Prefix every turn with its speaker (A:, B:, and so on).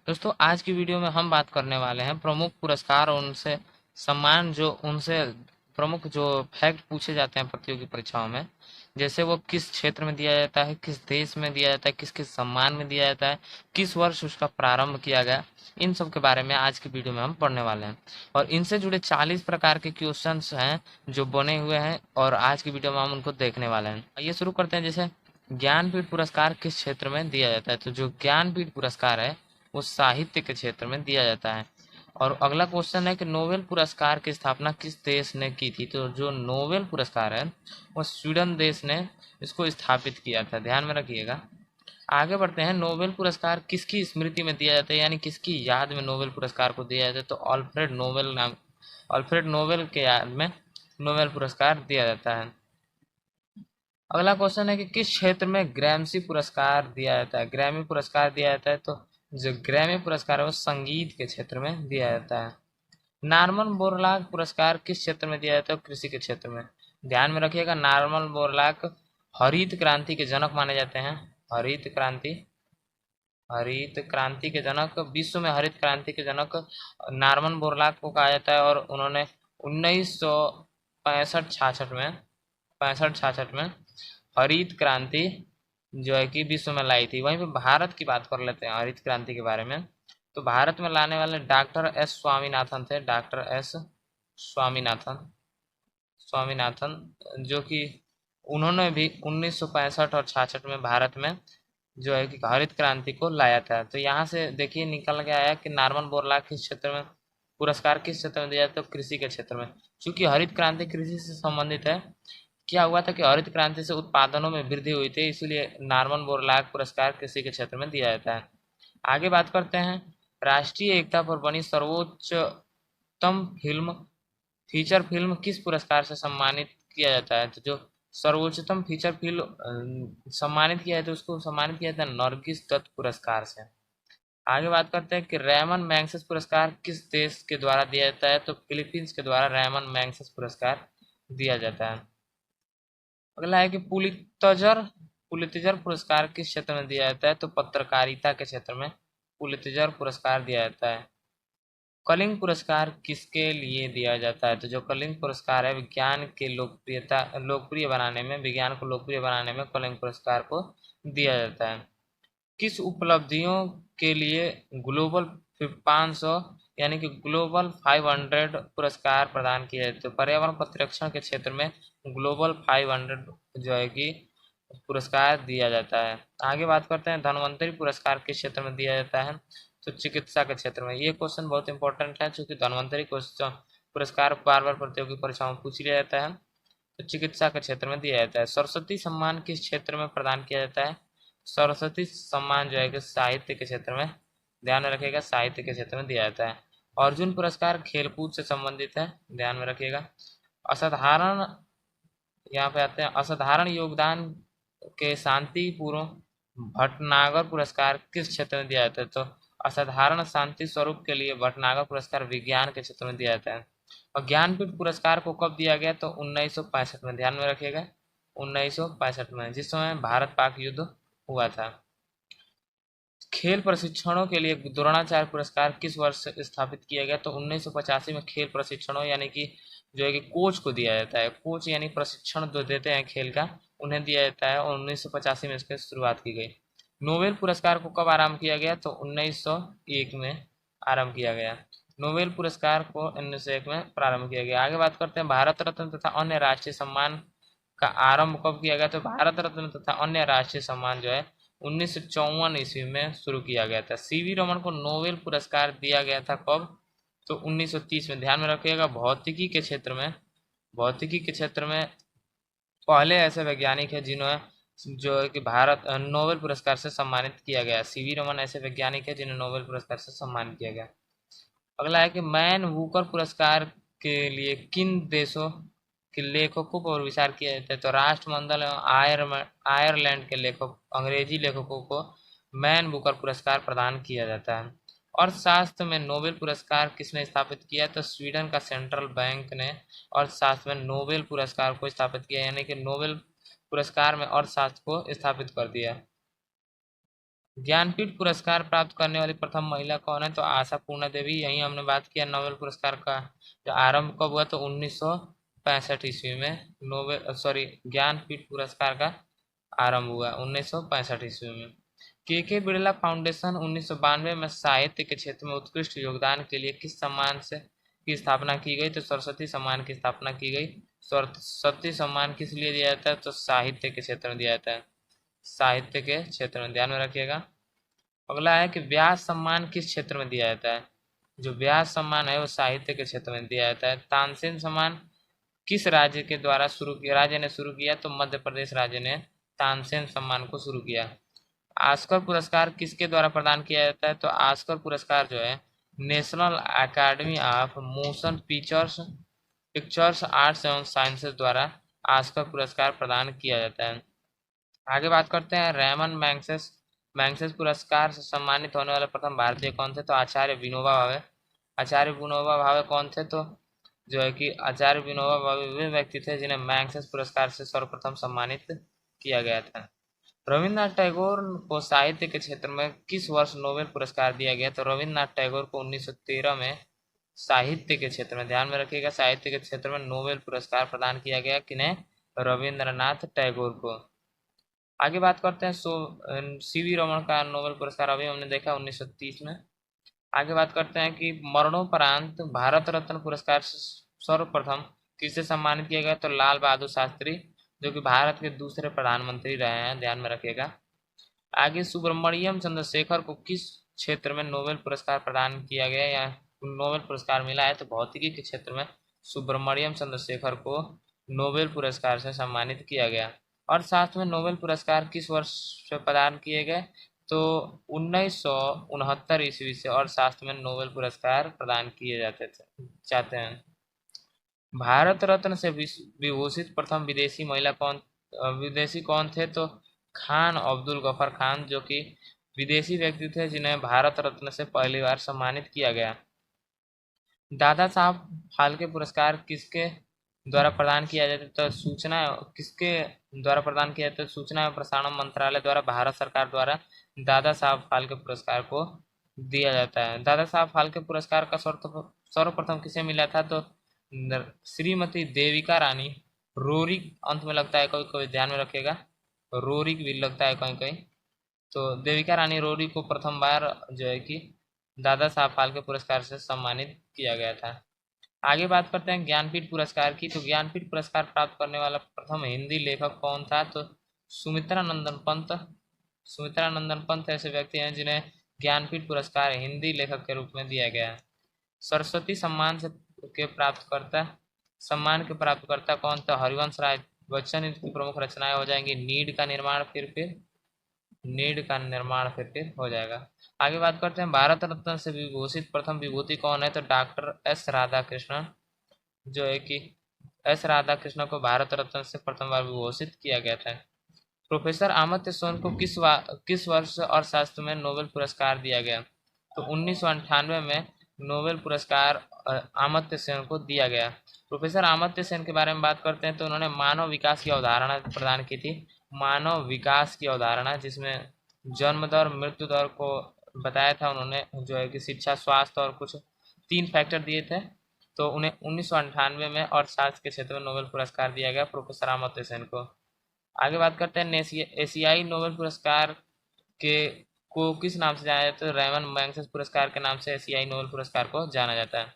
A: दोस्तों आज की वीडियो में हम बात करने वाले हैं प्रमुख पुरस्कार और उनसे सम्मान, जो उनसे प्रमुख जो फैक्ट पूछे जाते हैं प्रतियोगी परीक्षाओं में, जैसे वो किस क्षेत्र में दिया जाता है, किस देश में दिया जाता है, किस किस सम्मान में दिया जाता है, किस वर्ष उसका प्रारंभ किया गया। इन सब के बारे में आज की वीडियो में हम पढ़ने वाले हैं और इनसे जुड़े 40 प्रकार के क्वेश्चंस हैं जो बने हुए हैं और आज की वीडियो में हम उनको देखने वाले हैं। आइए शुरू करते हैं। जैसे ज्ञानपीठ पुरस्कार किस क्षेत्र में दिया जाता है, तो जो ज्ञानपीठ पुरस्कार है वो साहित्य के क्षेत्र में दिया जाता है। और अगला क्वेश्चन है कि नोबेल पुरस्कार की स्थापना किस देश ने की थी, तो जो नोबेल पुरस्कार है वो स्वीडन देश ने इसको स्थापित किया था, ध्यान में रखिएगा। आगे बढ़ते हैं। नोबेल पुरस्कार किसकी स्मृति में दिया जाता है, यानी किसकी याद में नोबेल पुरस्कार को दिया जाता है, तो अल्फ्रेड नोबेल के याद में नोबेल पुरस्कार दिया जाता है। अगला क्वेश्चन है कि किस क्षेत्र में ग्रैमसी पुरस्कार दिया जाता है, ग्रैमी पुरस्कार दिया जाता है, तो जो ग्रैमी पुरस्कार है वो संगीत के क्षेत्र में दिया जाता है। नॉर्मन बोरलाग पुरस्कार किस क्षेत्र में दिया जाता है, कृषि के क्षेत्र में। ध्यान में रखिएगा, नॉर्मन बोरलाग हरित क्रांति के जनक माने जाते हैं। हरित क्रांति के जनक, विश्व में हरित क्रांति के जनक नॉर्मन बोरलाग को कहा जाता है और उन्होंने 1965-66 में हरित क्रांति जो है कि विश्व में लाई थी। वहीं पे भारत की बात कर लेते हैं हरित क्रांति के बारे में। तो भारत में लाने वाले डॉक्टर एस स्वामीनाथन थे, डॉक्टर एस स्वामीनाथन स्वामीनाथन जो कि उन्होंने भी 1965 और 66 में भारत में जो है कि हरित क्रांति को लाया था। तो यहाँ से देखिए निकल के आया कि नॉर्मन बोरलॉग किस क्षेत्र में पुरस्कार किस क्षेत्र में दिया, तो कृषि के क्षेत्र में। चूंकि हरित क्रांति कृषि से संबंधित है, क्या हुआ था कि हरित क्रांति से उत्पादनों में वृद्धि हुई थी, इसीलिए नॉर्मन बोरलॉग पुरस्कार कृषि के क्षेत्र में दिया जाता है। आगे बात करते हैं। राष्ट्रीय एकता पर बनी सर्वोच्चतम फिल्म फीचर फिल्म किस पुरस्कार से सम्मानित किया जाता है, तो जो सर्वोच्चतम फीचर फिल्म सम्मानित किया है तो उसको सम्मानित किया जाता है नरगिस दत्त पुरस्कार से। आगे बात करते हैं कि रेमन मैग्सेस पुरस्कार किस देश के द्वारा दिया जाता है, तो फिलीपींस के द्वारा रेमन मैग्सेस पुरस्कार दिया जाता है। अगला है कि पुलित्जर पुरस्कार किस क्षेत्र में दिया जाता है, तो पत्रकारिता के क्षेत्र में पुलित्जर पुरस्कार दिया जाता है। कलिंग पुरस्कार किसके लिए दिया जाता है, तो जो कलिंग पुरस्कार है विज्ञान के विज्ञान को लोकप्रिय बनाने में कलिंग पुरस्कार को दिया जाता है। किस उपलब्धियों के लिए ग्लोबल 500 यानी कि ग्लोबल 500 पुरस्कार प्रदान किए जाते हैं, तो पर्यावरण परिरक्षण के क्षेत्र में ग्लोबल 500 जो है कि पुरस्कार दिया जाता है। आगे बात करते हैं धन्वंतरी पुरस्कार किस क्षेत्र में दिया जाता है, तो चिकित्सा के क्षेत्र में। ये क्वेश्चन बहुत इंपॉर्टेंट है, क्योंकि धन्वंतरी क्वेश्चन पुरस्कार बार बार प्रतियोगी परीक्षाओं में पूछ लिया जाता है, तो चिकित्सा के क्षेत्र में दिया जाता है। सरस्वती सम्मान किस क्षेत्र में प्रदान किया जाता है, सरस्वती सम्मान जो है कि साहित्य के क्षेत्र में, ध्यान में रखिएगा, साहित्य के क्षेत्र में दिया जाता है। अर्जुन पुरस्कार खेलकूद से संबंधित है, ध्यान में रखिएगा। असाधारण, यहाँ पे आते हैं, असाधारण योगदान के शांतिपूर्ण भटनागर पुरस्कार किस क्षेत्र में दिया जाता है, तो असाधारण शांति स्वरूप के लिए भटनागर पुरस्कार विज्ञान के क्षेत्र में दिया जाता है। और ज्ञानपीठ पुरस्कार को कब दिया गया, तो 1965 में, ध्यान में रखिएगा, 1965 में, जिस समय भारत पाक युद्ध हुआ था। खेल प्रशिक्षणों के लिए द्रोणाचार्य पुरस्कार किस वर्ष स्थापित किया गया, तो 1985 में खेल प्रशिक्षणों यानी कि जो है कि कोच को दिया जाता है, कोच यानी प्रशिक्षण जो देते हैं खेल का, उन्हें दिया जाता है, और 1985 में इसकी शुरुआत की गई। नोबेल पुरस्कार को कब आरंभ किया गया, तो 1901 में आरंभ किया गया। नोबेल पुरस्कार को 1901 में प्रारंभ किया गया। आगे बात करते हैं भारत रत्न तथा अन्य राष्ट्रीय सम्मान का आरंभ कब किया गया, तो भारत रत्न तथा अन्य राष्ट्रीय सम्मान जो है 1954 ईस्वी में शुरू किया गया था। सीवी रमन को नोबेल पुरस्कार दिया गया था कब, तो 1930 में, ध्यान में रखिएगा। भौतिकी के क्षेत्र में पहले ऐसे वैज्ञानिक है जिन्हें जो है कि भारत नोबेल पुरस्कार से सम्मानित किया गया। सीवी रमन ऐसे वैज्ञानिक है जिन्हें नोबेल पुरस्कार से सम्मानित किया गया। अगला है कि मैन वूकर पुरस्कार के लिए किन देशों के लेखकों पर विचार किया जाता है, तो राष्ट्रमंडल एवं आयरलैंड के लेखक अंग्रेजी लेखकों को मैन बुकर पुरस्कार प्रदान किया जाता है। अर्थशास्त्र में नोबेल पुरस्कार किसने स्थापित किया, तो स्वीडन का सेंट्रल बैंक ने अर्थशास्त्र में नोबेल पुरस्कार को स्थापित किया, यानी कि नोबेल पुरस्कार में अर्थशास्त्र को स्थापित कर दिया। ज्ञानपीठ पुरस्कार प्राप्त करने वाली प्रथम महिला कौन है? तो आशा पूर्णा देवी। यही हमने बात किया नोबेल पुरस्कार का जो आरंभ कब हुआ, तो 1965 ईस्वी में ज्ञानपीठ पुरस्कार का आरंभ हुआ 1965 ईस्वी में। के बिरला फाउंडेशन 1992 में साहित्य के क्षेत्र में उत्कृष्ट योगदान के लिए किस सम्मान से की स्थापना की गई? तो सरस्वती सम्मान की स्थापना की गई। सरस्वती सम्मान किस लिए दिया जाता है? तो साहित्य के क्षेत्र में दिया जाता है, साहित्य के क्षेत्र में, ध्यान में रखिएगा। अगला है कि व्यास सम्मान किस क्षेत्र में दिया जाता है? जो व्यास सम्मान है वो साहित्य के क्षेत्र में दिया जाता है। तानसेन सम्मान किस राज्य के द्वारा राज्य ने शुरू किया? तो मध्य प्रदेश राज्य ने तानसेन सम्मान को शुरू किया। ऑस्कर पुरस्कार किसके द्वारा प्रदान किया जाता है? तो ऑस्कर पुरस्कार जो है national academy of motion pictures arts एवं साइंसेज द्वारा ऑस्कर पुरस्कार प्रदान किया जाता है। आगे बात करते हैं रेमन मैग्सेस पुरस्कार से सम्मानित होने वाले प्रथम भारतीय कौन थे? तो आचार्य विनोबा भावे। आचार्य विनोबा भावे कौन थे? तो जो है कि आचार्य विनोबा भावे वे व्यक्ति थे जिन्हें मैग्सेस पुरस्कार से सर्वप्रथम सम्मानित किया गया था। रविन्द्रनाथ टैगोर को साहित्य के क्षेत्र में किस वर्ष नोबेल पुरस्कार दिया गया? तो रविन्द्रनाथ टैगोर को 1913 में साहित्य के क्षेत्र में, ध्यान में रखिएगा, साहित्य के क्षेत्र में नोबेल पुरस्कार प्रदान किया गया। किन्हें? रविन्द्रनाथ टैगोर को। आगे बात करते हैं सीवी रमन का नोबेल पुरस्कार अभी हमने देखा 1930 में। आगे बात करते हैं कि मरणोपरांत भारत रत्न पुरस्कार सर्वप्रथम किसे सम्मानित किया गया? तो लाल बहादुर शास्त्री, जो कि भारत के दूसरे प्रधानमंत्री रहे हैं, ध्यान में रखिएगा। आगे सुब्रमण्यम चंद्रशेखर को किस क्षेत्र में नोबेल पुरस्कार प्रदान किया गया या नोबेल पुरस्कार मिला है? तो भौतिकी के क्षेत्र में सुब्रमण्यम चंद्रशेखर को नोबेल पुरस्कार से सम्मानित किया गया। और साथ में नोबेल पुरस्कार किस वर्ष से प्रदान किए गए? तो 1969 ईस्वी से और शास्त्र में नोबेल पुरस्कार प्रदान किए जाते हैं। भारत रत्न से विभूषित प्रथम विदेशी कौन थे? तो खान अब्दुल गफर खान, जो कि विदेशी व्यक्ति थे जिन्हें भारत रत्न से पहली बार सम्मानित किया गया। दादा साहब फाल्के पुरस्कार किसके द्वारा प्रदान किया जाता है? तो किसके द्वारा प्रदान किया जाता है? सूचना एवं प्रसारण मंत्रालय द्वारा, भारत सरकार द्वारा दादा साहब फाल्के पुरस्कार को दिया जाता है। दादा साहब फाल्के पुरस्कार का सर्वप्रथम किसे मिला था? तो श्रीमती देविका रानी रोरी, अंत में लगता है कभी कभी, ध्यान में रखिएगा, रोरी भी लगता है कहीं कहीं। तो देविका रानी रोरी को प्रथम बार जो है कि दादा साहब फाल्के पुरस्कार से सम्मानित किया गया था। आगे बात करते हैं ज्ञानपीठ पुरस्कार की। तो ज्ञानपीठ पुरस्कार प्राप्त करने वाला प्रथम हिंदी लेखक कौन था? तो सुमित्रा नंदन पंत। सुमित्रा नंदन पंत ऐसे व्यक्ति हैं जिन्हें ज्ञानपीठ पुरस्कार हिंदी लेखक के रूप में दिया गया है। सरस्वती सम्मान के प्राप्तकर्ता कौन था? हरिवंश राय बच्चन। इनकी प्रमुख रचनाएं हो जाएंगी नीड का निर्माण फिर हो जाएगा। आगे बात करते हैं भारत रत्न से विभूषित प्रथम विभूति कौन है? तो डॉक्टर एस राधाकृष्णन, जो है कि एस राधाकृष्णन को भारत रत्न से प्रथम बार विभूषित किया गया था। प्रोफेसर अमर्त्य सेन को किस वर्ष और शास्त्र में नोबेल पुरस्कार दिया गया? तो 1998 में नोबेल पुरस्कार अमर्त्य सेन को दिया गया। प्रोफेसर अमर्त्य सेन के बारे में बात करते हैं तो उन्होंने मानव विकास की अवधारणा प्रदान की थी। मानव विकास की अवधारणा, जिसमें जन्म दर, मृत्यु दर को बताया था उन्होंने, जो है कि शिक्षा, स्वास्थ्य और कुछ 3 फैक्टर दिए थे। तो उन्हें 1998 में और शास्त्र के क्षेत्र में नोबेल पुरस्कार दिया गया प्रोफेसर अमर्त्य सेन को। आगे बात करते हैं एशियाई नोबेल पुरस्कार के को किस नाम से जाना जाता है? तो रेमन मैग्सेस पुरस्कार के नाम से एशियाई नोबेल पुरस्कार को जाना जाता है।